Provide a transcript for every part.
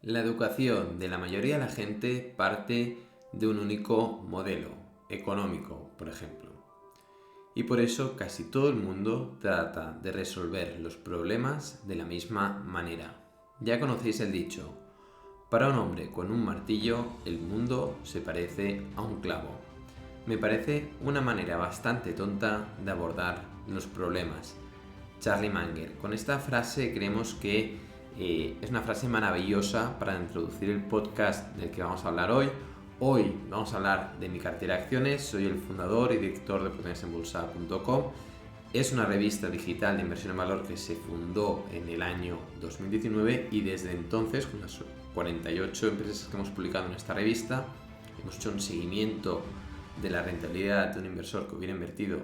La educación de la mayoría de la gente parte de un único modelo económico, por ejemplo. Y por eso casi todo el mundo trata de resolver los problemas de la misma manera. Ya conocéis el dicho: para un hombre con un martillo, el mundo se parece a un clavo. Me parece una manera bastante tonta de abordar los problemas. Charlie Munger. Con esta frase creemos que es una frase maravillosa para introducir el podcast del que vamos a hablar hoy. Hoy vamos a hablar de mi cartera de acciones. Soy el fundador y director de potenciasembolsada.com. Es una revista digital de inversión en valor que se fundó en el año 2019 y desde entonces, con las 48 empresas que hemos publicado en esta revista, hemos hecho un seguimiento de la rentabilidad de un inversor que hubiera invertido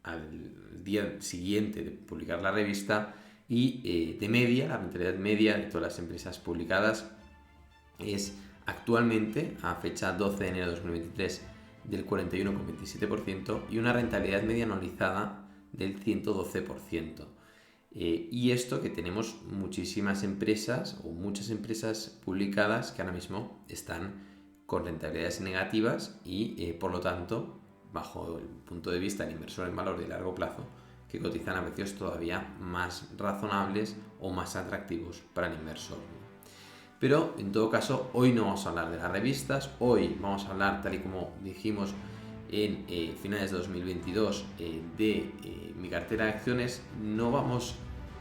al día siguiente de publicar la revista y de media, la rentabilidad media de todas las empresas publicadas es actualmente, a fecha 12 de enero de 2023, del 41,27% y una rentabilidad media anualizada del 112%. Y esto que tenemos muchísimas empresas o muchas empresas publicadas que ahora mismo están con rentabilidades negativas y por lo tanto, bajo el punto de vista del inversor en valor de largo plazo, que cotizan a precios todavía más razonables o más atractivos para el inversor. Pero en todo caso, hoy no vamos a hablar de las revistas, hoy vamos a hablar, tal y como dijimos en finales de 2022, de mi cartera de acciones. No vamos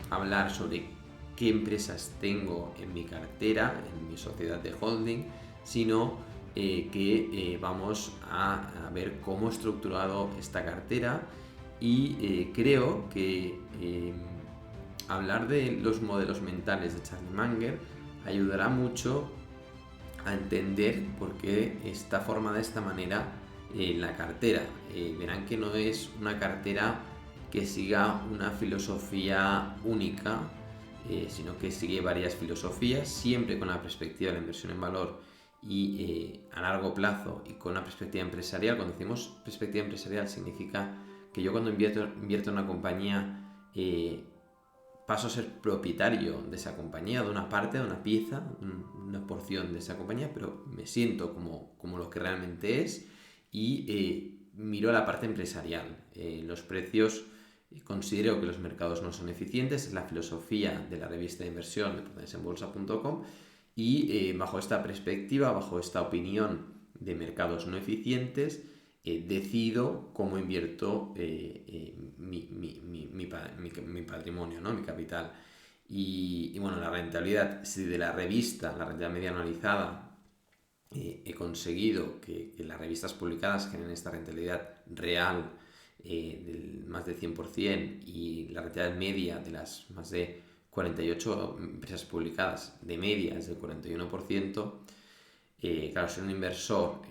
a hablar sobre qué empresas tengo en mi cartera, en mi sociedad de holding, sino que vamos a ver cómo he estructurado esta cartera y creo que hablar de los modelos mentales de Charlie Munger ayudará mucho a entender por qué está formada de esta manera la cartera. Verán que no es una cartera que siga una filosofía única, sino que sigue varias filosofías, siempre con la perspectiva de la inversión en valor y a largo plazo y con una perspectiva empresarial. Cuando decimos perspectiva empresarial significa que yo cuando invierto en una compañía paso a ser propietario de esa compañía, de una parte, de una pieza, una porción de esa compañía, pero me siento como lo que realmente es y miro la parte empresarial. Los precios, considero que los mercados no son eficientes, es la filosofía de la revista de inversión de potenciasembolsa.com y bajo esta perspectiva, bajo esta opinión de mercados no eficientes, decido cómo invierto mi patrimonio, ¿no? Mi capital. Y bueno, la rentabilidad, si de la revista, la rentabilidad media anualizada, he conseguido que las revistas publicadas generen esta rentabilidad real del más del 100% y la rentabilidad media de las más de 48 empresas publicadas de media es del 41%. Claro, soy un inversor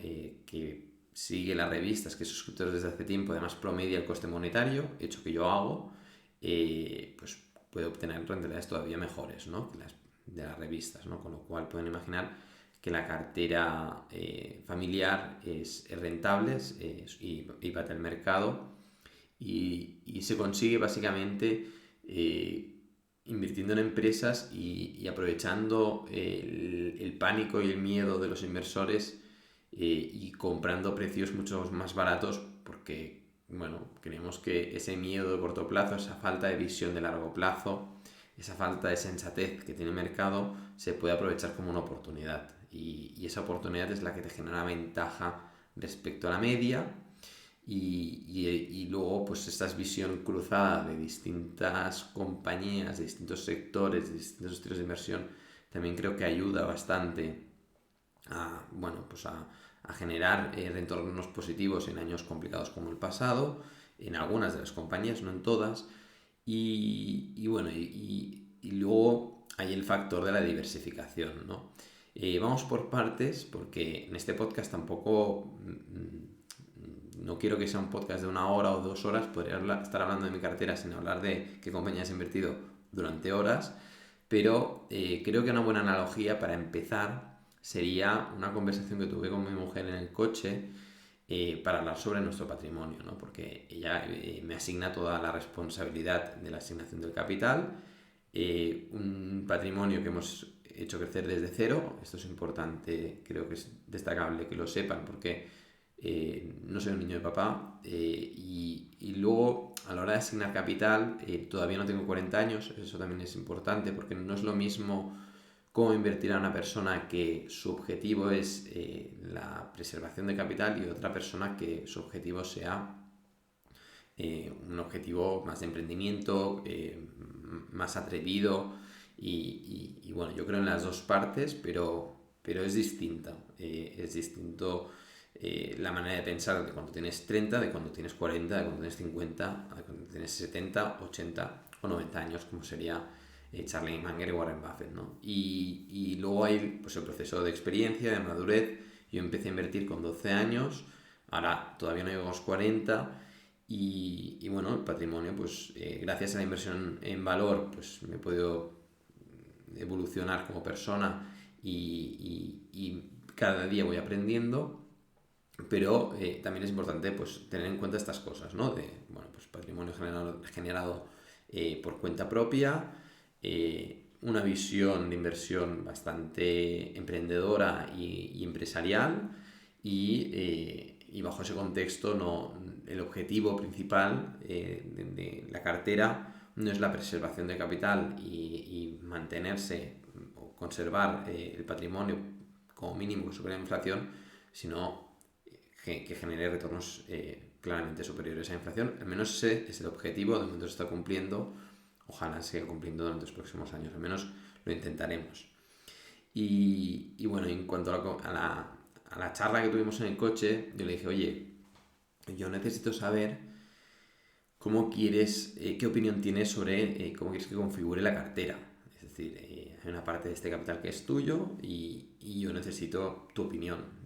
que sigue las revistas, que es suscriptor desde hace tiempo, además promedia el coste monetario, hecho que yo hago, pues puede obtener rentabilidades todavía mejores, ¿no?, que las de las revistas, ¿no? Con lo cual pueden imaginar que la cartera familiar es rentable y bate el mercado y se consigue básicamente invirtiendo en empresas y aprovechando el pánico y el miedo de los inversores y comprando precios mucho más baratos porque, bueno, creemos que ese miedo de corto plazo, esa falta de visión de largo plazo, esa falta de sensatez que tiene el mercado se puede aprovechar como una oportunidad y esa oportunidad es la que te genera ventaja respecto a la media. Y luego pues esta visión cruzada de distintas compañías, de distintos sectores, de distintos estilos de inversión, también creo que ayuda bastante a, bueno, pues a generar retornos positivos en años complicados como el pasado, en algunas de las compañías, no en todas. Y bueno, y luego hay el factor de la diversificación, ¿no? Vamos por partes porque en este podcast tampoco no quiero que sea un podcast de 1 hora o 2 horas, podría estar hablando de mi cartera sin hablar de qué compañías he invertido durante horas, pero creo que una buena analogía para empezar sería una conversación que tuve con mi mujer en el coche para hablar sobre nuestro patrimonio, ¿no? Porque ella me asigna toda la responsabilidad de la asignación del capital, un patrimonio que hemos hecho crecer desde cero. Esto es importante, creo que es destacable que lo sepan porque no soy un niño de papá y luego a la hora de asignar capital todavía no tengo 40 años, eso también es importante porque no es lo mismo cómo invertir a una persona que su objetivo es la preservación de capital y otra persona que su objetivo sea un objetivo más de emprendimiento, más atrevido y bueno, yo creo en las dos partes, pero es distinta. Es distinto la manera de pensar de cuando tienes 30, de cuando tienes 40, de cuando tienes 50, de cuando tienes 70, 80 o 90 años, como sería Charlie Munger y Warren Buffett, ¿no? Y luego hay pues, el proceso de experiencia, de madurez. Yo empecé a invertir con 12 años, ahora todavía no llego a los 40 y bueno, el patrimonio, pues gracias a la inversión en valor, pues me he podido evolucionar como persona y cada día voy aprendiendo, pero también es importante pues tener en cuenta estas cosas, ¿no? De, bueno, pues patrimonio generado por cuenta propia, una visión de inversión bastante emprendedora y empresarial y bajo ese contexto el objetivo principal de la cartera no es la preservación de capital y mantenerse o conservar el patrimonio como mínimo que supere la inflación, sino que genere retornos claramente superiores a la inflación. Al menos ese es el objetivo, de momento se está cumpliendo, ojalá siga cumpliendo durante los próximos años, al menos lo intentaremos. Y bueno, en cuanto a la charla que tuvimos en el coche, yo le dije, oye, yo necesito saber cómo quieres, qué opinión tienes sobre cómo quieres que configure la cartera. Es decir, hay una parte de este capital que es tuyo y yo necesito tu opinión.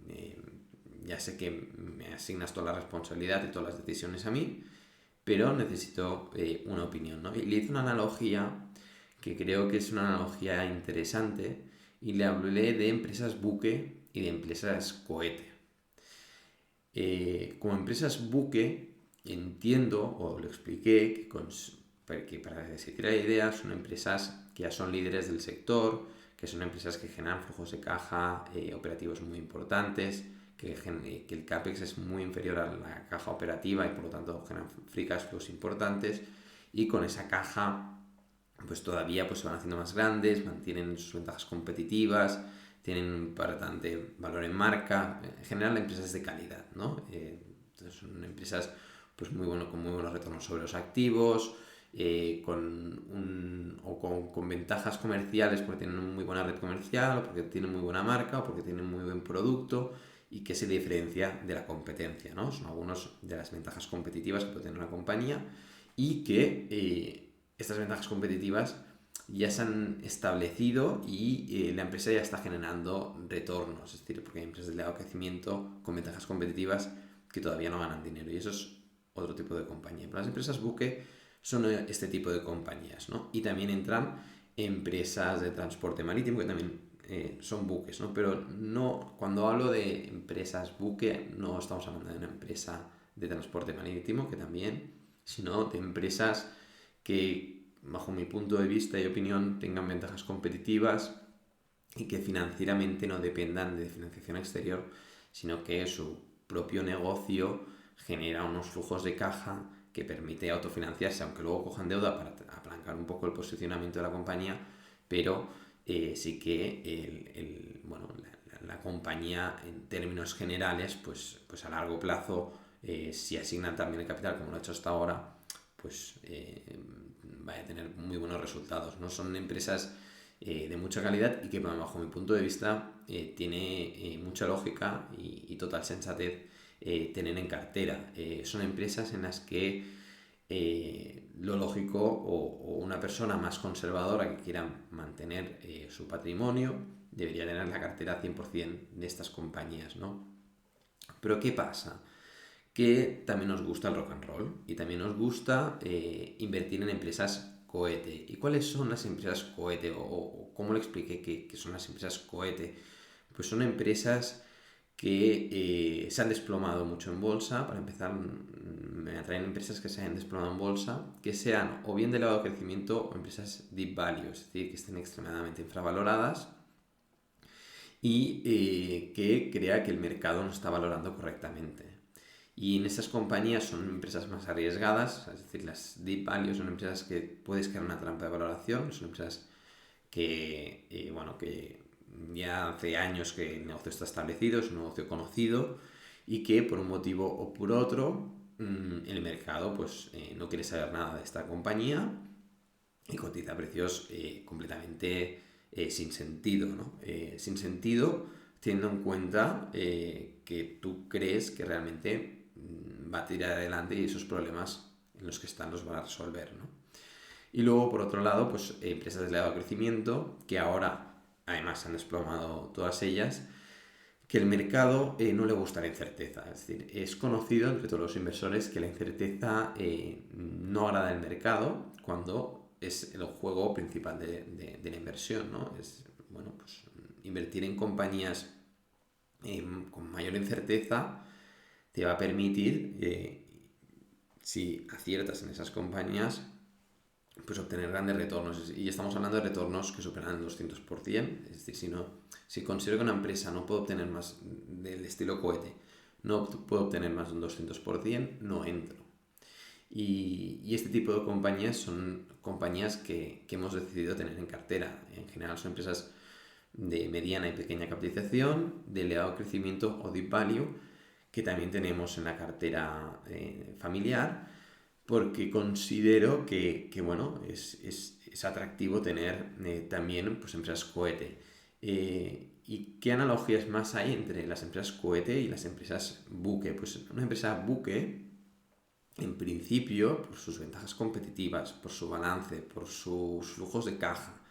Ya sé que me asignas toda la responsabilidad y todas las decisiones a mí, pero necesito una opinión, ¿no? Y le hice una analogía que creo que es una analogía interesante y le hablé de empresas buque y de empresas cohete. Como empresas buque entiendo, o lo expliqué, que para que se crea la idea son empresas que ya son líderes del sector, que son empresas que generan flujos de caja operativos muy importantes, que el CAPEX es muy inferior a la caja operativa y por lo tanto generan free cash flows importantes y con esa caja pues todavía pues, se van haciendo más grandes, mantienen sus ventajas competitivas, tienen un importante valor en marca, en general empresas de calidad, ¿no? Entonces son empresas pues con muy buenos retornos sobre los activos, con ventajas comerciales porque tienen una muy buena red comercial, o porque tienen muy buena marca, o porque tienen muy buen producto y que se diferencia de la competencia, ¿no? Son algunas de las ventajas competitivas que puede tener una compañía y que estas ventajas competitivas ya se han establecido y la empresa ya está generando retornos, es decir, porque hay empresas de elevado crecimiento con ventajas competitivas que todavía no ganan dinero y eso es otro tipo de compañía. Pero las empresas buque son este tipo de compañías, ¿no? Y también entran empresas de transporte marítimo que también son buques, ¿no? Pero no, cuando hablo de empresas buque no estamos hablando de una empresa de transporte marítimo, que también, sino de empresas que bajo mi punto de vista y opinión tengan ventajas competitivas y que financieramente no dependan de financiación exterior, sino que su propio negocio genera unos flujos de caja que permite autofinanciarse, aunque luego cojan deuda para apalancar un poco el posicionamiento de la compañía, pero sí que la compañía en términos generales, pues a largo plazo, si asignan también el capital como lo ha hecho hasta ahora, pues vaya a tener muy buenos resultados, ¿no? Son empresas de mucha calidad y que bajo mi punto de vista tiene mucha lógica y total sensatez tener en cartera. Son empresas en las que lo lógico o una persona más conservadora que quiera mantener su patrimonio debería tener la cartera 100% de estas compañías, ¿no? Pero ¿qué pasa? Que también nos gusta el rock and roll y también nos gusta invertir en empresas cohete. ¿Y cuáles son las empresas cohete? O cómo le expliqué que son las empresas cohete? Pues son empresas que se han desplomado mucho en bolsa. Para empezar, me atraen empresas que se hayan desplomado en bolsa, que sean o bien de elevado crecimiento o empresas deep value, es decir, que estén extremadamente infravaloradas y que crea que el mercado no está valorando correctamente. Y en esas compañías son empresas más arriesgadas, es decir, las deep value son empresas que puedes crear una trampa de valoración, son empresas que ya hace años que el negocio está establecido, es un negocio conocido y que por un motivo o por otro el mercado pues no quiere saber nada de esta compañía y cotiza a precios completamente sin sentido, ¿no? Sin sentido teniendo en cuenta que tú crees que realmente va a tirar adelante y esos problemas en los que están los van a resolver, ¿no? Y luego, por otro lado, pues empresas de elevado crecimiento, que ahora además se han desplomado todas ellas, que el mercado no le gusta la incerteza. Es decir, es conocido entre todos los inversores que la incerteza no agrada al mercado cuando es el juego principal de la inversión, ¿no? Es, bueno, pues invertir en compañías con mayor incerteza te va a permitir, si aciertas en esas compañías, pues obtener grandes retornos. Y estamos hablando de retornos que superan el 200%. Es decir, si considero que una empresa no puede obtener más del estilo cohete, no puede obtener más de un 200%, no entro. Y este tipo de compañías son compañías que hemos decidido tener en cartera. En general son empresas de mediana y pequeña capitalización, de elevado crecimiento o deep value, que también tenemos en la cartera familiar, porque considero bueno, es atractivo tener también pues, empresas cohete. ¿Y qué analogías más hay entre las empresas cohete y las empresas buque? Pues una empresa buque, en principio, por sus ventajas competitivas, por su balance, por sus flujos de caja,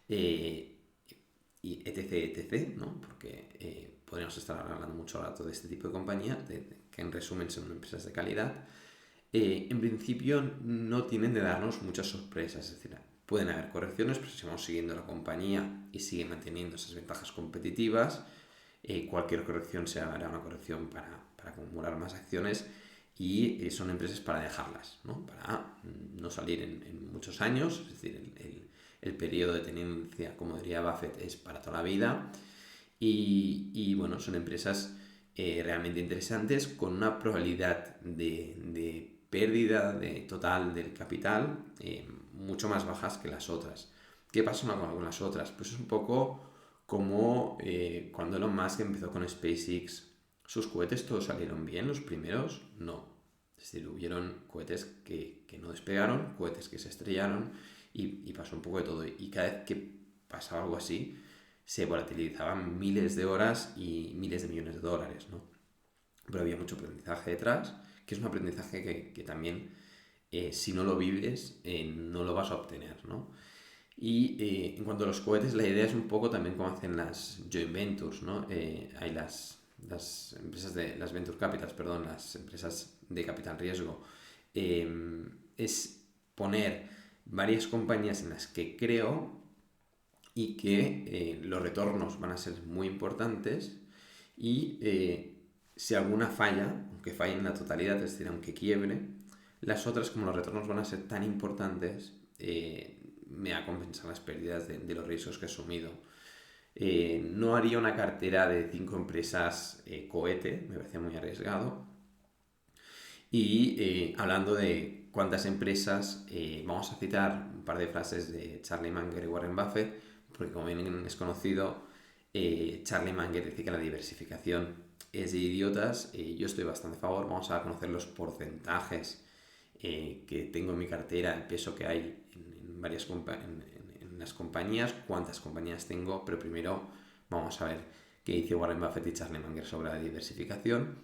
eh, y etc., ¿no? Porque podríamos estar hablando mucho rato de este tipo de compañía, que en resumen son empresas de calidad. En principio no tienen de darnos muchas sorpresas, es decir, pueden haber correcciones, pero si vamos siguiendo la compañía y sigue manteniendo esas ventajas competitivas, cualquier corrección se hará una corrección para acumular más acciones y son empresas para dejarlas, ¿no? Para no salir en muchos años, es decir, el periodo de tenencia, como diría Buffett, es para toda la vida y bueno, son empresas realmente interesantes con una probabilidad de pérdida total del capital mucho más bajas que las otras. ¿Qué pasa con las otras? Pues es un poco como cuando Elon Musk empezó con SpaceX. ¿Sus cohetes todos salieron bien? ¿Los primeros? No. Es decir, hubieron cohetes que no despegaron, cohetes que se estrellaron y pasó un poco de todo. Y cada vez que pasaba algo así, se volatilizaban miles de horas y miles de millones de dólares, ¿no? Pero había mucho aprendizaje detrás, que es un aprendizaje que también, si no lo vives, no lo vas a obtener, ¿no? Y en cuanto a los cohetes, la idea es un poco también como hacen las joint ventures, ¿no? Hay las empresas de las venture capitals, perdón, las empresas de capital riesgo. Es poner varias compañías en las que creo y que los retornos van a ser muy importantes y si alguna falla, aunque falle en la totalidad, es decir, aunque quiebre, las otras, como los retornos van a ser tan importantes, me va a compensar las pérdidas de los riesgos que he asumido. No haría una cartera de 5 empresas cohete, me parece muy arriesgado. Y hablando de cuántas empresas, vamos a citar un par de frases de Charlie Munger y Warren Buffett, porque como bien es conocido, Charlie Munger dice que la diversificación es de idiotas. Yo estoy bastante a favor. Vamos a conocer los porcentajes que tengo en mi cartera, el peso que hay en varias en las compañías, cuántas compañías tengo, pero primero vamos a ver qué dice Warren Buffett y Charlie Munger sobre la diversificación.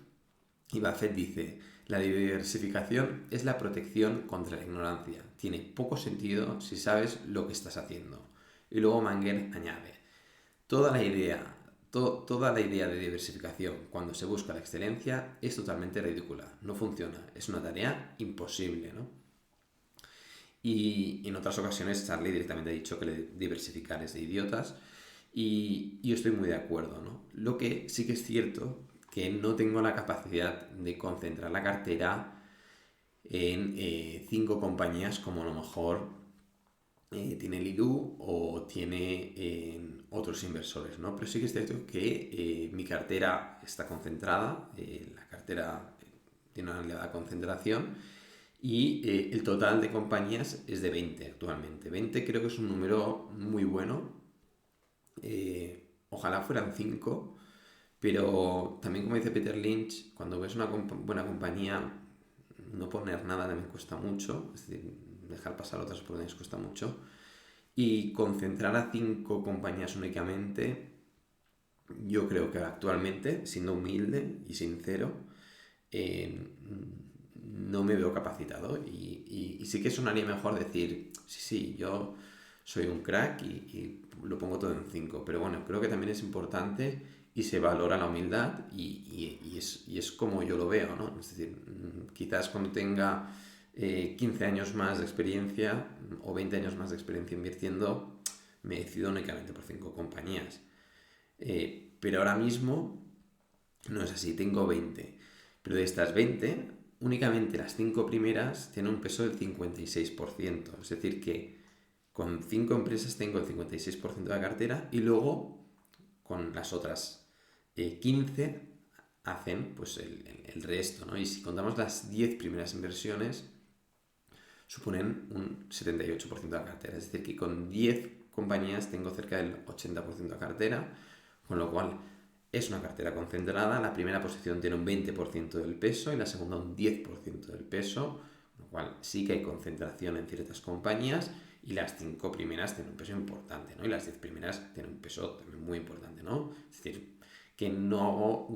Y Buffett dice: la diversificación es la protección contra la ignorancia. Tiene poco sentido si sabes lo que estás haciendo. Y luego Munger añade: toda la idea de diversificación cuando se busca la excelencia es totalmente ridícula. No funciona. Es una tarea imposible, ¿no? Y en otras ocasiones Charlie directamente ha dicho que diversificar es de idiotas y yo estoy muy de acuerdo, ¿no? Lo que sí que es cierto que no tengo la capacidad de concentrar la cartera en 5 compañías como a lo mejor tiene Lilu o tiene otros inversores, ¿no? Pero sí que es cierto que mi cartera está concentrada, la cartera tiene una elevada concentración y el total de compañías es de 20 actualmente. 20 creo que es un número muy bueno. Ojalá fueran 5, pero también como dice Peter Lynch, cuando ves una buena compañía, no poner nada también cuesta mucho, es decir, dejar pasar otras oportunidades cuesta mucho. Y concentrar a 5 compañías únicamente, yo creo que actualmente, siendo humilde y sincero, eh, no me veo capacitado. Y sí que sonaría mejor decir, sí, yo soy un crack y lo pongo todo en 5. Pero bueno, creo que también es importante y se valora la humildad y es como yo lo veo, ¿no? Es decir, quizás cuando tenga 15 años más de experiencia o 20 años más de experiencia invirtiendo, me decido únicamente por 5 compañías. Pero ahora mismo no es así, tengo 20. Pero de estas 20, únicamente las 5 primeras tienen un peso del 56%. Es decir, que con 5 empresas tengo el 56% de la cartera y luego con las otras 15 hacen pues el resto, ¿no? Y si contamos las 10 primeras inversiones, suponen un 78% de la cartera. Es decir, que con 10 compañías tengo cerca del 80% de la cartera, con lo cual es una cartera concentrada. La primera posición tiene un 20% del peso y la segunda un 10% del peso, con lo cual sí que hay concentración en ciertas compañías y las 5 primeras tienen un peso importante, ¿no? Y las 10 primeras tienen un peso también muy importante, ¿no? Es decir, que no hago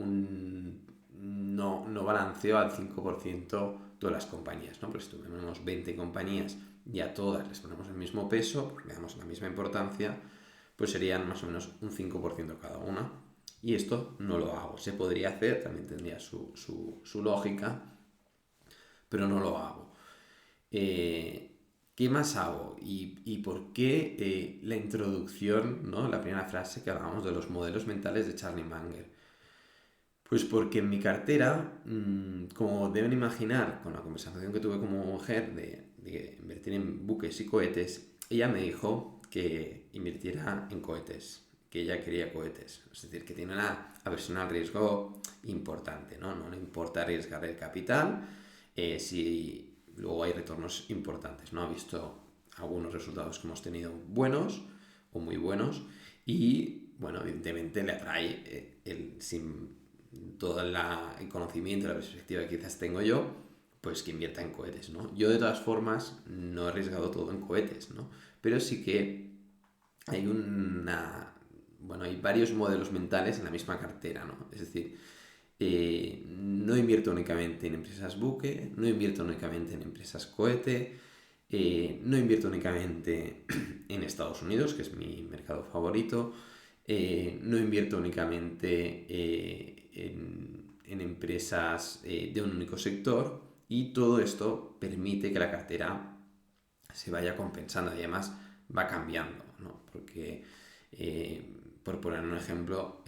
no balanceo al 5% todas las compañías, ¿no? Porque si tuviéramos 20 compañías y a todas les ponemos el mismo peso, porque le damos la misma importancia, pues serían más o menos un 5% cada una. Y esto no lo hago. Se podría hacer, también tendría su lógica, pero no lo hago. ¿Qué más hago? ¿Y por qué la introducción, ¿no? La primera frase que hablábamos de los modelos mentales de Charlie Munger? Pues porque en mi cartera, como deben imaginar con la conversación que tuve con mi mujer de invertir en buques y cohetes, ella me dijo que invirtiera en cohetes, que ella quería cohetes. Es decir, que tiene una aversión al riesgo importante, ¿no? No le importa arriesgar el capital si luego hay retornos importantes, ¿no? Ha visto algunos resultados que hemos tenido buenos o muy buenos y, bueno, evidentemente le atrae sin todo el conocimiento y la perspectiva que quizás tengo yo, pues que invierta en cohetes, ¿no? Yo de todas formas no he arriesgado todo en cohetes, ¿no? Pero sí que hay bueno, hay varios modelos mentales en la misma cartera, ¿no? Es decir, no invierto únicamente en empresas buque, no invierto únicamente en empresas cohete, no invierto únicamente en Estados Unidos, que es mi mercado favorito, no invierto únicamente en empresas de un único sector y todo esto permite que la cartera se vaya compensando y además va cambiando, ¿no? Porque, por poner un ejemplo,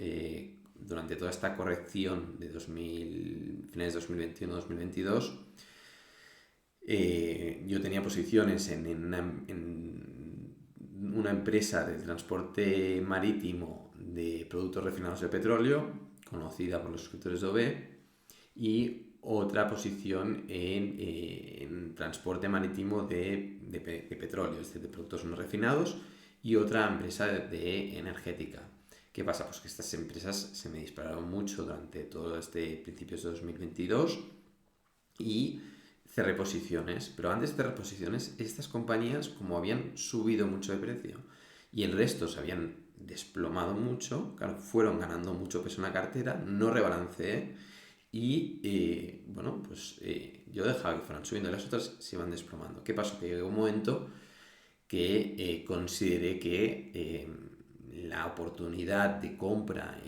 durante toda esta corrección de finales de 2021-2022, yo tenía posiciones en una empresa de transporte marítimo de productos refinados de petróleo, conocida por los suscriptores de OB, y otra posición en transporte marítimo de petróleo, es decir, de productos no refinados, y otra empresa de energética. ¿Qué pasa? Pues que estas empresas se me dispararon mucho durante todo este principios de 2022 y cerré posiciones, pero antes de cerrar posiciones, estas compañías, como habían subido mucho de precio y el resto se habían desplomado mucho, claro, fueron ganando mucho peso en la cartera, no rebalanceé y bueno, pues yo dejaba que fueran subiendo y las otras se iban desplomando. ¿Qué pasó? Que llegó un momento que consideré que la oportunidad de compra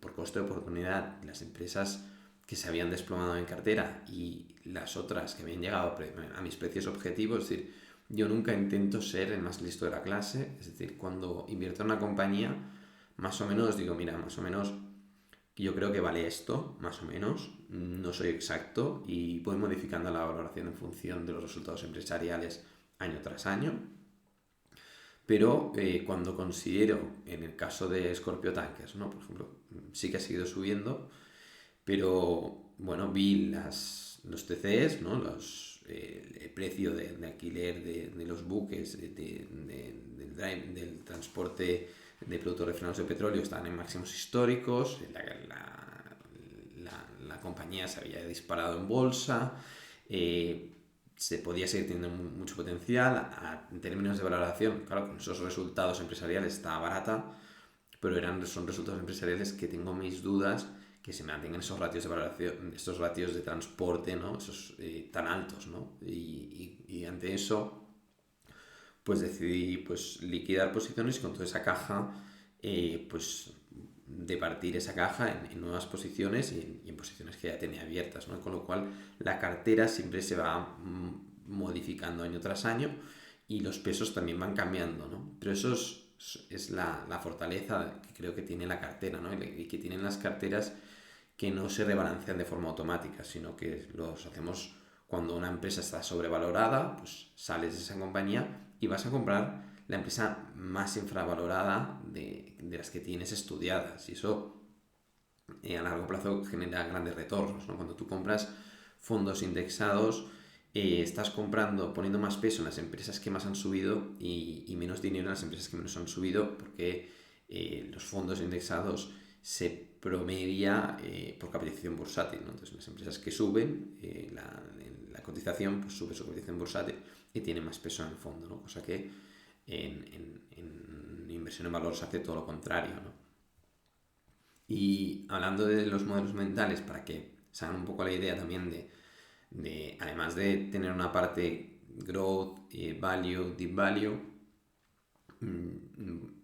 por coste de oportunidad, las empresas que se habían desplomado en cartera y las otras que habían llegado a mis precios objetivos, es decir, yo nunca intento ser el más listo de la clase, es decir, cuando invierto en una compañía, más o menos digo, mira, más o menos yo creo que vale esto, más o menos, no soy exacto y voy modificando la valoración en función de los resultados empresariales año tras año. pero cuando considero, en el caso de Scorpio Tankers, ¿no? Por ejemplo, sí que ha seguido subiendo, pero bueno, vi los TCs, ¿no? El precio de alquiler de los buques, del transporte de productos refinados de petróleo están en máximos históricos, la compañía se había disparado en bolsa, se podía seguir teniendo mucho potencial. En términos de valoración, claro, con esos resultados empresariales está barata, pero son resultados empresariales que tengo mis dudas que se mantengan esos ratios de valoración, estos ratios de transporte, ¿no? Esos tan altos, ¿no? Y ante eso, pues decidí pues liquidar posiciones y con toda esa caja, pues de partir esa caja en nuevas posiciones y en posiciones que ya tenía abiertas, ¿no? Con lo cual la cartera siempre se va modificando año tras año y los pesos también van cambiando, ¿no? Pero eso es la fortaleza que creo que tiene la cartera, ¿no? Y que tienen las carteras que no se rebalancean de forma automática, sino que los hacemos cuando una empresa está sobrevalorada, pues sales de esa compañía y vas a comprar la empresa más infravalorada de las que tienes estudiadas. Y eso a largo plazo genera grandes retornos, ¿no? Cuando tú compras fondos indexados, estás poniendo más peso en las empresas que más han subido y menos dinero en las empresas que menos han subido, porque los fondos indexados se promedia por capitalización bursátil, ¿no? Entonces las empresas que suben, la cotización pues sube su cotización bursátil y tiene más peso en el fondo, ¿no? Cosa que en inversión en valor se hace todo lo contrario, ¿no? Y hablando de los modelos mentales, para que se hagan un poco la idea también además de tener una parte growth, value, deep value,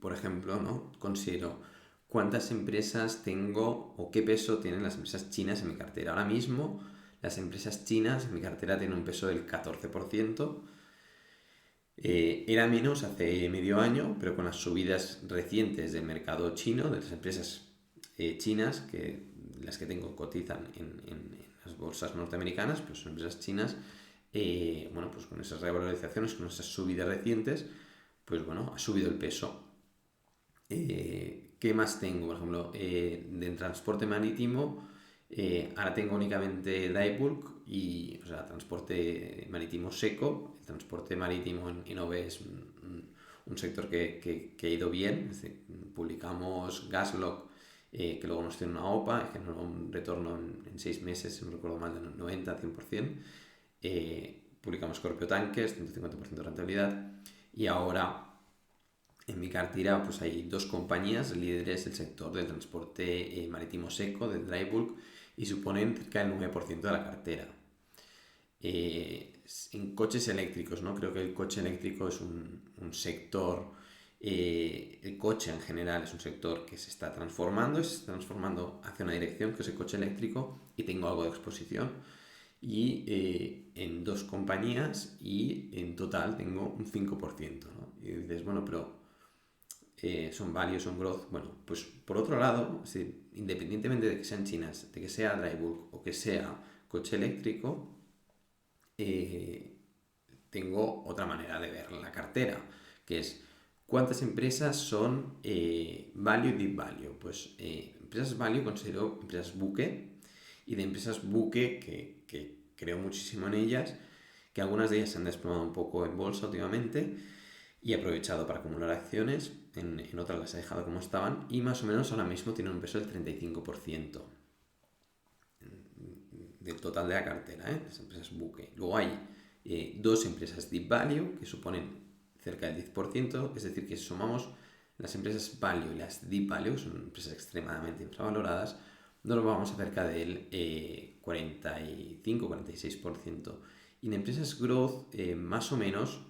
por ejemplo, ¿no? Considero cuántas empresas tengo o qué peso tienen las empresas chinas en mi cartera. Ahora mismo las empresas chinas en mi cartera tienen un peso del 14%. Era menos hace medio año, pero con las subidas recientes del mercado chino, de las empresas chinas, las que tengo cotizan en las bolsas norteamericanas, pues son empresas chinas, bueno, pues con esas revalorizaciones, con esas subidas recientes, pues bueno, ha subido el peso. ¿Qué más tengo? Por ejemplo, del transporte marítimo, ahora tengo únicamente dry bulk, o sea, transporte marítimo seco. El transporte marítimo en OVE es un sector que ha ido bien. Es decir, publicamos Gaslock, que luego nos tiene una OPA, generó un retorno en 6 meses, si no recuerdo mal, del 90-100%. Publicamos Scorpio Tankers, 150% de rentabilidad. Y ahora en mi cartera pues hay 2 compañías líderes del sector del transporte marítimo seco, del dry bulk, y suponen cerca del 9% de la cartera. En coches eléctricos, ¿no? Creo que el coche eléctrico es un sector, el coche en general es un sector que se está transformando hacia una dirección que es el coche eléctrico, y tengo algo de exposición y en 2 compañías y en total tengo un 5%, ¿no? Y dices, bueno, pero son value, son growth. Bueno, pues por otro lado, independientemente de que sean chinas, de que sea dry bulk o que sea coche eléctrico, tengo otra manera de ver la cartera, que es cuántas empresas son value y deep value. Pues empresas value considero empresas buque, y de empresas buque que creo muchísimo en ellas, que algunas de ellas se han desplomado un poco en bolsa últimamente y he aprovechado para acumular acciones, en otras las he dejado como estaban, y más o menos ahora mismo tienen un peso del 35% del total de la cartera, las empresas buque. Luego hay 2 empresas deep value que suponen cerca del 10%, es decir, que si sumamos las empresas value y las deep value, son empresas extremadamente infravaloradas, nos vamos a cerca del 45-46%. Y en empresas growth, más o menos,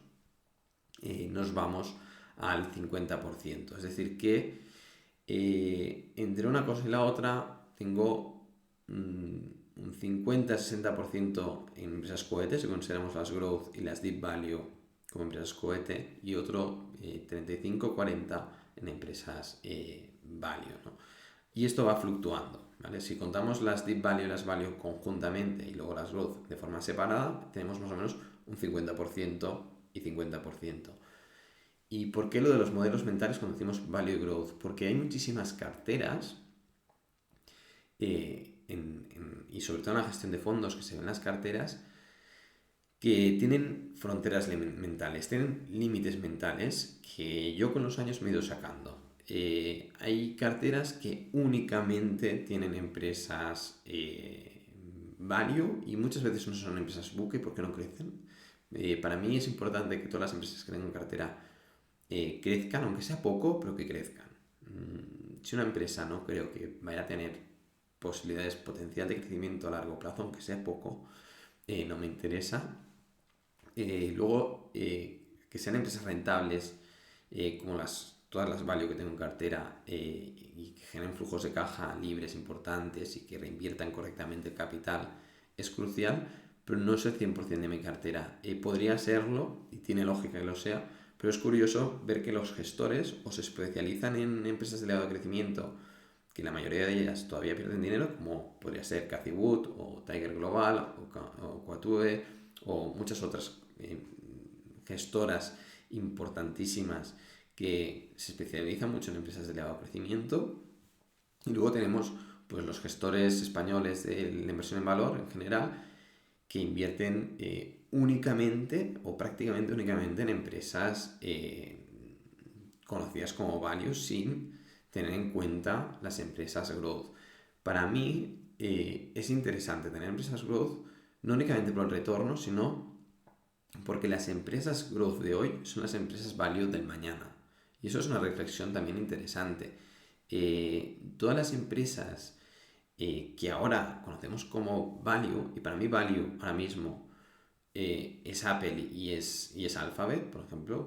nos vamos al 50%. Es decir, que entre una cosa y la otra tengo un 50-60% en empresas cohetes, si consideramos las growth y las deep value como empresas cohete, y otro 35-40% en empresas value, ¿no? Y esto va fluctuando, ¿vale? Si contamos las deep value y las value conjuntamente y luego las growth de forma separada, tenemos más o menos un 50% y 50%. ¿Y por qué lo de los modelos mentales cuando decimos value growth? Porque hay muchísimas carteras y sobre todo en la gestión de fondos que se ven en las carteras que tienen fronteras mentales, tienen límites mentales que yo con los años me he ido sacando. Hay carteras que únicamente tienen empresas value y muchas veces no son empresas buque porque no crecen. Para mí es importante que todas las empresas que tengan cartera crezcan, aunque sea poco, pero que crezcan. Si una empresa no creo que vaya a tener posibilidades, potencial de crecimiento a largo plazo, aunque sea poco, no me interesa. Luego, que sean empresas rentables, como todas las value que tengo en cartera, y que generen flujos de caja libres importantes y que reinviertan correctamente el capital, es crucial, pero no es el 100% de mi cartera. Podría serlo, y tiene lógica que lo sea, pero es curioso ver que los gestores o se especializan en empresas de elevado crecimiento, que la mayoría de ellas todavía pierden dinero, como podría ser Cathie Wood o Tiger Global o Coatue o muchas otras gestoras importantísimas que se especializan mucho en empresas de elevado crecimiento. Y luego tenemos pues los gestores españoles de la inversión en valor en general que invierten únicamente o prácticamente únicamente en empresas conocidas como value sin tener en cuenta las empresas growth. Para mí es interesante tener empresas growth no únicamente por el retorno, sino porque las empresas growth de hoy son las empresas value del mañana. Y eso es una reflexión también interesante. Todas las empresas que ahora conocemos como value, y para mí value ahora mismo es Apple y es Alphabet, por ejemplo,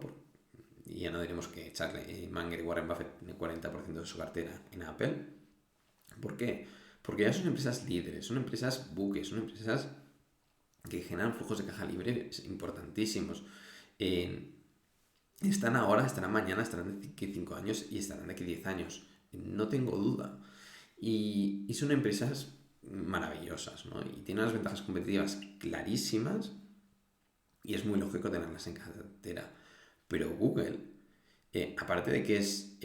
y ya no diremos que Charlie Munger y Warren Buffett tienen 40% de su cartera en Apple. ¿Por qué? Porque ya son empresas líderes, son empresas buques, son empresas que generan flujos de caja libre importantísimos. Están ahora, estarán mañana, estarán de aquí 5 años y estarán de aquí 10 años. No tengo duda. Y son empresas maravillosas, ¿no? Y tienen unas ventajas competitivas clarísimas y es muy lógico tenerlas en cartera. Pero Google, aparte de que es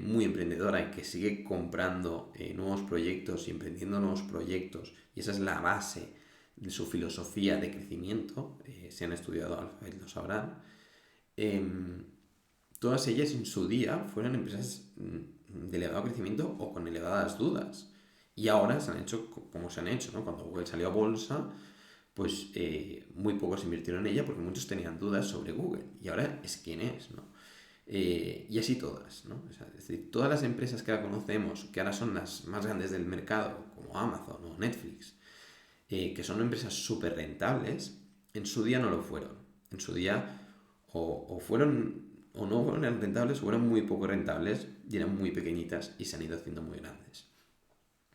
muy emprendedora y que sigue comprando nuevos proyectos y emprendiendo nuevos proyectos, y esa es la base de su filosofía de crecimiento, si han estudiado Alphabet lo sabrán, todas ellas en su día fueron empresas de elevado crecimiento o con elevadas dudas. Y ahora se han hecho como se han hecho, ¿no? Cuando Google salió a bolsa, pues muy pocos invirtieron en ella porque muchos tenían dudas sobre Google. Y ahora es quien es, ¿no? Y así todas, ¿no? O sea, es decir, todas las empresas que ahora conocemos, que ahora son las más grandes del mercado, como Amazon o Netflix, que son empresas súper rentables, en su día no lo fueron. En su día o fueron o no fueron rentables o fueron muy poco rentables y eran muy pequeñitas y se han ido haciendo muy grandes.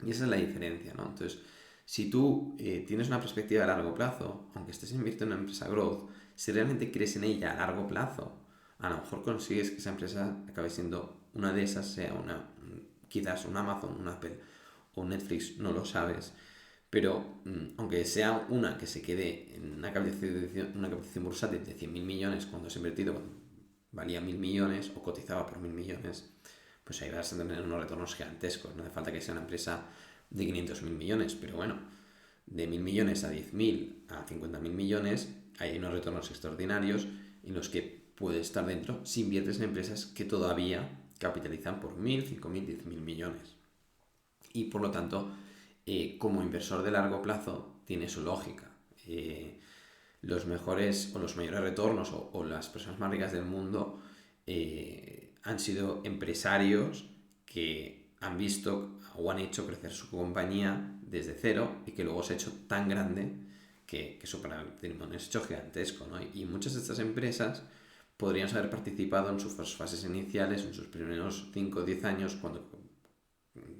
Y esa es la diferencia, ¿no? Entonces, si tú tienes una perspectiva a largo plazo, aunque estés invirtiendo en una empresa growth, si realmente crees en ella a largo plazo, a lo mejor consigues que esa empresa acabe siendo una de esas, sea quizás un Amazon, un Apple o un Netflix, no lo sabes, pero aunque sea una que se quede en una capitalización bursátil de 100.000 millones cuando has invertido, cuando valía 1.000 millones o cotizaba por 1.000 millones, pues ahí vas a tener unos retornos gigantescos. No hace falta que sea una empresa de 500.000 millones, pero bueno, de 1.000 millones a 10.000 a 50.000 millones, hay unos retornos extraordinarios en los que puedes estar dentro si inviertes en empresas que todavía capitalizan por 1.000, 5.000, 10.000 millones. Y por lo tanto, como inversor de largo plazo, tiene su lógica. Los mejores o los mayores retornos o las personas más ricas del mundo han sido empresarios que han visto o han hecho crecer su compañía desde cero y que luego se ha hecho tan grande que su patrimonio se ha hecho gigantesco, ¿no? Y muchas de estas empresas podrían haber participado en sus fases iniciales, en sus primeros 5 o 10 años, cuando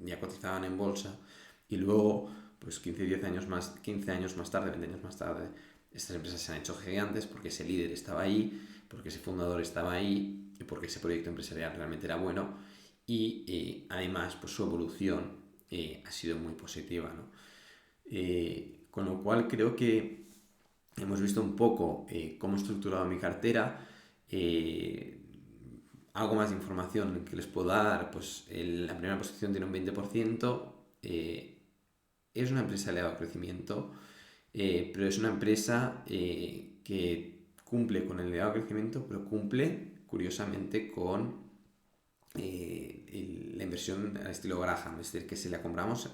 ya cotizaban en bolsa, y luego, pues 15 años más tarde, 20 años más tarde, estas empresas se han hecho gigantes porque ese líder estaba ahí, porque ese fundador estaba ahí y porque ese proyecto empresarial realmente era bueno y además pues su evolución ha sido muy positiva, ¿no? Con lo cual creo que hemos visto un poco cómo he estructurado mi cartera. algo más de información que les puedo dar, pues la primera posición tiene un 20%, es una empresa de elevado crecimiento, pero es una empresa que cumple con el elevado crecimiento, pero cumple curiosamente con la inversión al estilo Graham, es decir, que si la compramos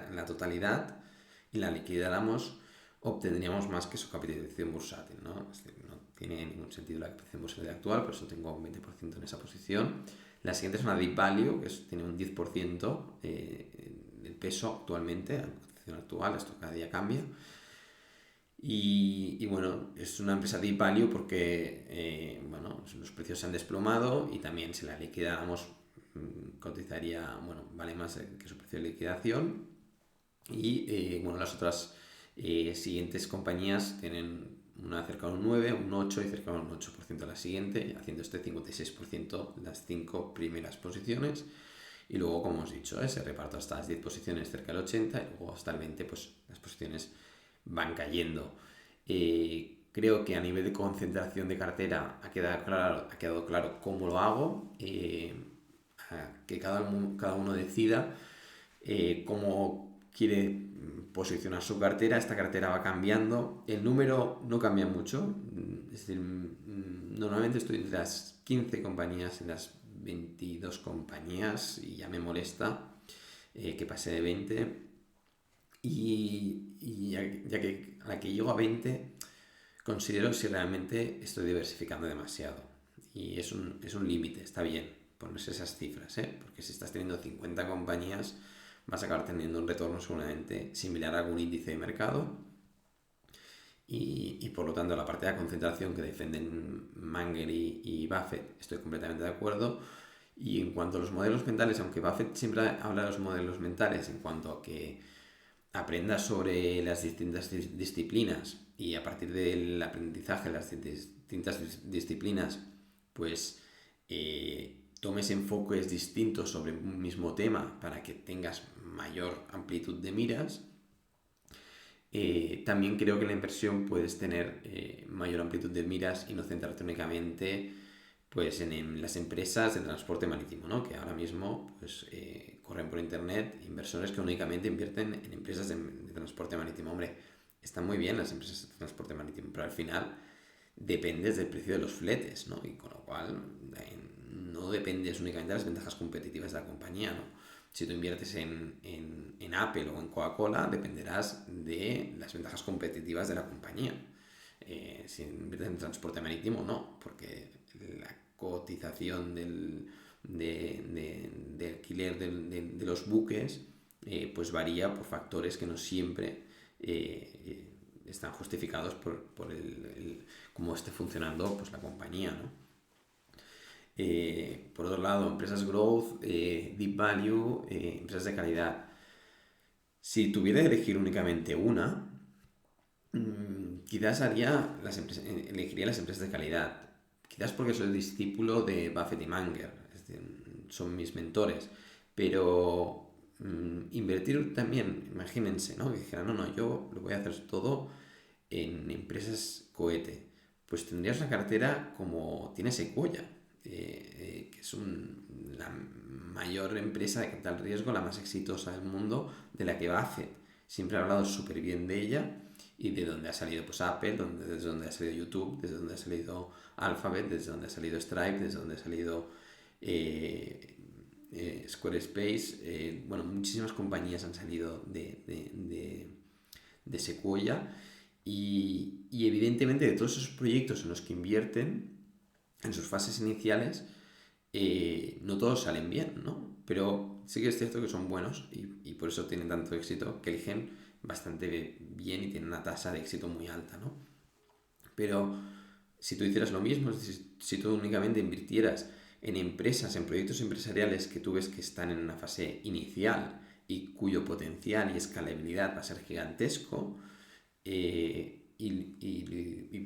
en la totalidad y la liquidáramos, obtendríamos más que su capitalización bursátil, ¿no? Es decir, no tiene ningún sentido la capitalización bursátil actual, por eso tengo un 20% en esa posición. La siguiente es una Deep Value, que tiene un 10% del peso actualmente, la cotización actual, esto cada día cambia. Y bueno, es una empresa Deep Value porque bueno, los precios se han desplomado y también si la liquidáramos cotizaría, bueno, vale más que su precio de liquidación. Y bueno, las otras siguientes compañías tienen una cerca de un 9, un 8 y cerca de un 8% la siguiente, haciendo este 56% las 5 primeras posiciones. Y luego, como os he dicho, se reparto hasta las 10 posiciones cerca del 80 y luego hasta el 20, pues las posiciones van cayendo. Creo que a nivel de concentración de cartera ha quedado claro cómo lo hago, que cada uno decida cómo quiere posicionar su cartera. Esta cartera va cambiando, el número no cambia mucho, es decir, normalmente estoy entre las 15 compañías y las 22 compañías y ya me molesta que pase de 20 y ya que a la que llego a 20 considero si realmente estoy diversificando demasiado y es un límite, está bien ponerse esas cifras, porque si estás teniendo 50 compañías vas a acabar teniendo un retorno seguramente similar a algún índice de mercado y por lo tanto la parte de la concentración que defienden Munger y Buffett estoy completamente de acuerdo. Y en cuanto a los modelos mentales, aunque Buffett siempre habla de los modelos mentales en cuanto a que aprendas sobre las distintas disciplinas y a partir del aprendizaje de las distintas disciplinas, pues tomes enfoques distintos sobre un mismo tema para que tengas mayor amplitud de miras. También creo que en la inversión puedes tener mayor amplitud de miras y no centrarte únicamente pues, en las empresas de transporte marítimo, ¿no? Que ahora mismo pues, corren por internet inversores que únicamente invierten en empresas de transporte marítimo. Hombre, están muy bien las empresas de transporte marítimo, pero al final dependes del precio de los fletes, ¿no? Y con lo cual no dependes únicamente de las ventajas competitivas de la compañía, ¿no? Si tú inviertes en Apple o en Coca-Cola, dependerás de las ventajas competitivas de la compañía. Si inviertes en transporte marítimo, no, porque la cotización de alquiler de los buques pues varía por factores que no siempre están justificados por cómo esté funcionando pues, la compañía, ¿no? Por otro lado, empresas growth, deep value, empresas de calidad. Si tuviera que elegir únicamente una, quizás elegiría las empresas de calidad. Quizás porque soy discípulo de Buffett y Munger, es decir, son mis mentores. Pero invertir también, imagínense, ¿no? Que dijeran, no, yo lo voy a hacer todo en empresas cohete. Pues tendrías una cartera como tiene Sequoia, que es la mayor empresa de capital riesgo, la más exitosa del mundo, de la que Buffett siempre ha hablado súper bien de ella y de donde ha salido pues, Apple, desde donde ha salido YouTube, desde donde ha salido Alphabet, desde donde ha salido Stripe, desde donde ha salido Squarespace. Bueno, muchísimas compañías han salido de Sequoia y evidentemente de todos esos proyectos en los que invierten en sus fases iniciales no todos salen bien, ¿no? Pero sí que es cierto que son buenos y por eso tienen tanto éxito, que eligen bastante bien y tienen una tasa de éxito muy alta, ¿no? Pero si tú hicieras lo mismo, si tú únicamente invirtieras en empresas, en proyectos empresariales que tú ves que están en una fase inicial y cuyo potencial y escalabilidad va a ser gigantesco, y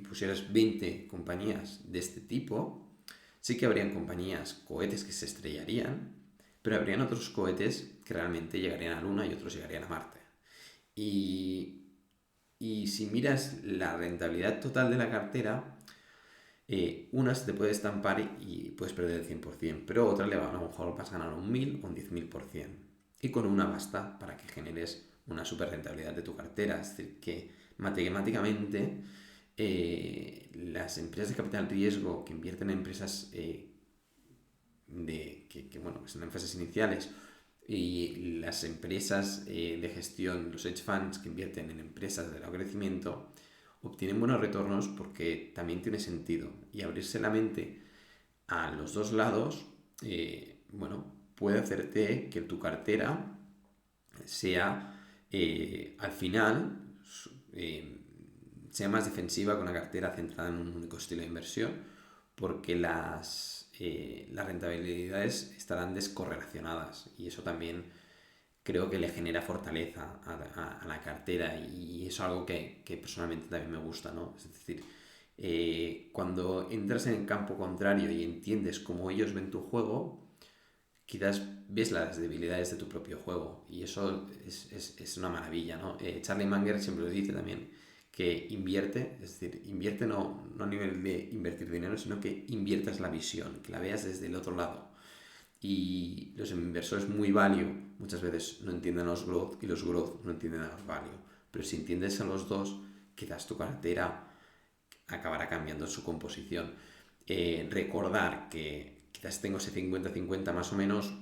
pusieras 20 compañías de este tipo, sí que habrían compañías, cohetes que se estrellarían, pero habrían otros cohetes que realmente llegarían a la Luna y otros llegarían a Marte. Y si miras la rentabilidad total de la cartera, Una se te puede estampar y puedes perder el 100%, pero otra a lo mejor vas a ganar un 1000 o un 10.000%. Y con una basta para que generes una super rentabilidad de tu cartera. Es decir, que matemáticamente las empresas de capital riesgo que invierten en empresas que están en fases iniciales, y las empresas de gestión, los hedge funds que invierten en empresas de largo crecimiento, obtienen buenos retornos porque también tiene sentido. Y abrirse la mente a los dos lados, puede hacerte que tu cartera sea, al final, sea más defensiva que una cartera centrada en un único estilo de inversión, porque las rentabilidades estarán descorrelacionadas y eso también creo que le genera fortaleza a la cartera, y es algo que personalmente también me gusta, ¿no? Es decir, cuando entras en el campo contrario y entiendes cómo ellos ven tu juego, quizás ves las debilidades de tu propio juego, y eso es una maravilla, ¿no? Charlie Munger siempre lo dice también, que invierte, es decir, invierte no a nivel de invertir dinero, sino que inviertas la visión, que la veas desde el otro lado. Y los inversores muy value muchas veces no entienden los growth, y los growth no entienden a los value. Pero si entiendes a los dos, quizás tu cartera acabará cambiando su composición. Recordar que quizás tengo ese 50-50 más o menos,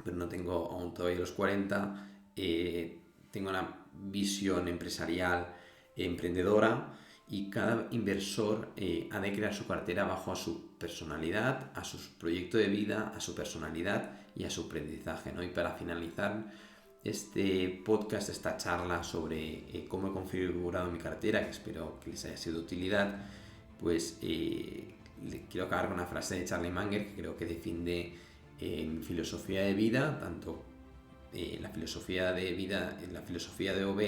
pero no tengo aún todavía los 40. Tengo una visión empresarial emprendedora, y cada inversor ha de crear su cartera bajo a su personalidad, a su proyecto de vida, a su personalidad y a su aprendizaje, ¿no? Y para finalizar este podcast, esta charla sobre cómo he configurado mi cartera, que espero que les haya sido de utilidad, pues quiero acabar con una frase de Charlie Munger que creo que defiende mi filosofía de vida, tanto la filosofía de vida, en la filosofía de OB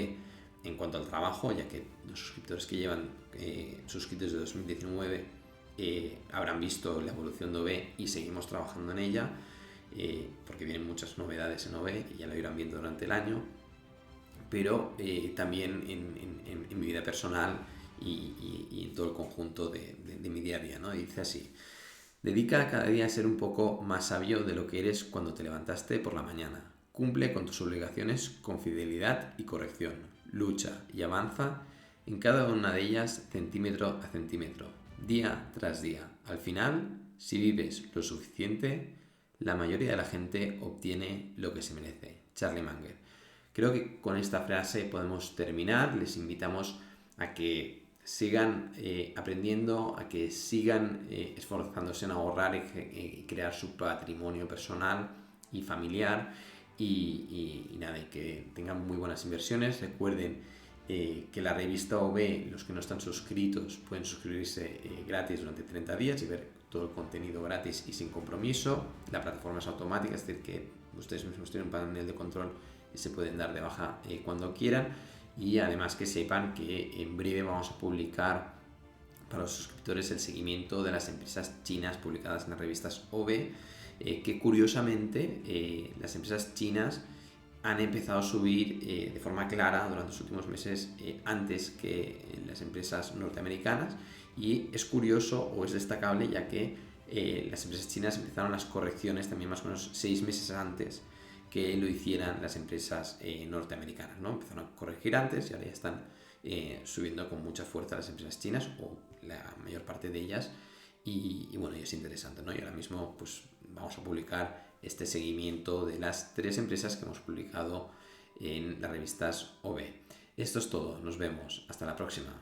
en cuanto al trabajo, ya que los suscriptores que llevan suscritos de 2019 habrán visto la evolución de OB y seguimos trabajando en ella, porque vienen muchas novedades en OB y ya lo irán viendo durante el año, pero también en mi vida personal y en todo el conjunto de mi día a día, ¿no? Y dice así: dedica cada día a ser un poco más sabio de lo que eres cuando te levantaste por la mañana. Cumple con tus obligaciones con fidelidad y corrección. Lucha y avanza en cada una de ellas centímetro a centímetro, día tras día. Al final, si vives lo suficiente, la mayoría de la gente obtiene lo que se merece. Charlie Munger. Creo que con esta frase podemos terminar. Les invitamos a que sigan aprendiendo, a que sigan esforzándose en ahorrar y crear su patrimonio personal y familiar, y nada, y que tengan muy buenas inversiones. Recuerden que la revista OB, los que no están suscritos pueden suscribirse gratis durante 30 días y ver todo el contenido gratis y sin compromiso. La plataforma es automática, es decir, que ustedes mismos tienen un panel de control y se pueden dar de baja cuando quieran. Y además que sepan que en breve vamos a publicar para los suscriptores el seguimiento de las empresas chinas publicadas en las revistas OB, que curiosamente las empresas chinas han empezado a subir de forma clara durante los últimos meses, antes que las empresas norteamericanas, y es curioso o es destacable ya que las empresas chinas empezaron las correcciones también más o menos 6 meses antes que lo hicieran las empresas norteamericanas, ¿no? Empezaron a corregir antes y ahora ya están subiendo con mucha fuerza las empresas chinas, o la mayor parte de ellas, y bueno, y es interesante, ¿no? Y ahora mismo pues vamos a publicar este seguimiento de las 3 empresas que hemos publicado en las revistas OB. Esto es todo, nos vemos, hasta la próxima.